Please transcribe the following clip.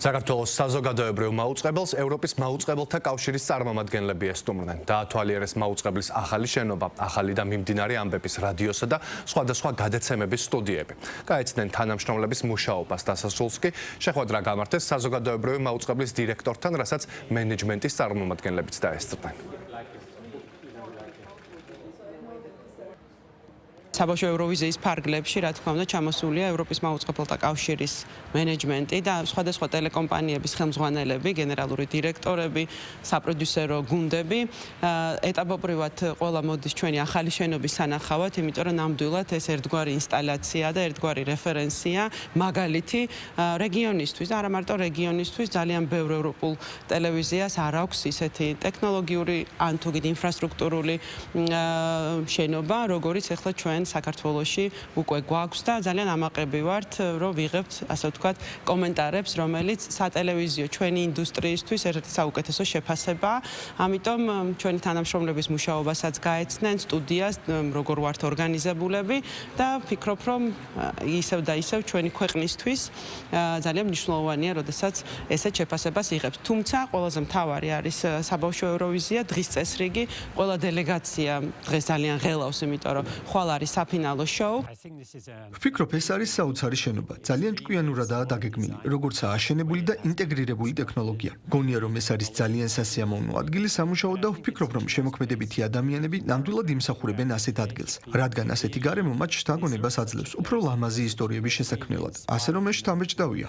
საქართველოს საზოგადოებრივ მაუწყებელს ევროპის მაუწყებელთა კავშირის წარმომადგენლები ესტუმრნენ. დაათვალიერეს მაუწყებლის ახალი შენობა, ახალი და მიმდინარე ამბების რადიოსა და სხვადასხვა გადაცემების სტუდიები. გაეცნენ თანამშრომლების მუშაობას დასასრულს კი შეხვედრა გამართეს საზოგადოებრივი მაუწყებლის დირექტორთან, რასაც მენეჯმენტის წარმომადგენლებიც დაესწრნენ. საბავშვო ევროვიზიის ფარგლებში, რა თქმა უნდა, ჩამოსულია ევროპის მაუწყებელთა კავშირის მენეჯმენტი და სხვადასხვა ტელეკომპანიების ხელმძღვანელები, გენერალური დირექტორები, საპროდიუსერო გუნდები. ეტაპობრივად ყველა მოდის ჩვენი ახალი შენობის სანახავად, იმიტომ რომ ნამდვილად ეს ერთგვარი ინსტალაცია და ერთგვარი რეფერენსია, მაგალითი რეგიონისთვის და არა მარტო რეგიონისთვის, ძალიან ბევრ ევროპულ ტელევიზიას არ აქვს ისეთი ტექნოლოგიური ან თუ კიდე ინფრასტრუქტურული შენობა, როგორიც ახლა ჩვენ საქართველოში უკვე გვაქვს და ძალიან ამაყები ვართ, რომ ვიღებთ, ასე ვთქვათ, კომენტარებს, რომელიც სატელევიზიო ჩვენი ინდუსტრიისთვის ერთ-ერთი საუკეთესო შეფასებაა. ამიტომ ჩვენი თანამშრომლების მუშაობასაც გაეცნენ სტუდიას, როგორ ვართ ორგანიზებულები და ვფიქრობ, რომ ისევ და ისევ ჩვენი ქვეყნისთვის ძალიან მნიშვნელოვანია, როდესაც ესეთ შეფასებას იღებს. თუმცა ყველაზე მთავარი არის საბავშვო ევროვიზია, დღის წესრიგი, ყველა დელეგაცია დღეს ძალიან ღელავს, იმიტომ რომ ხვალ არის საფინალო შოუ. ვფიქრობ, ეს არის საოცარი შენობა. ძალიან ჭკვიანურადაა დაგეგმილი, როგორცაა აშენებული და ინტეგრირებული ტექნოლოგია. გონია, რომ ეს არის ძალიან სასიამოვნო ადგილი სამუშაოდ და ვფიქრობ, რომ შემოქმედებითი ადამიანები ნამდვილად იმსახურებენ ასეთ ადგილს, რადგან ასეთი გარემო მათ შთაგონებას აძლევს უფრო ლამაზი ისტორიების შესაქმნელად. ასე რომ ეს შთამბეჭდავია.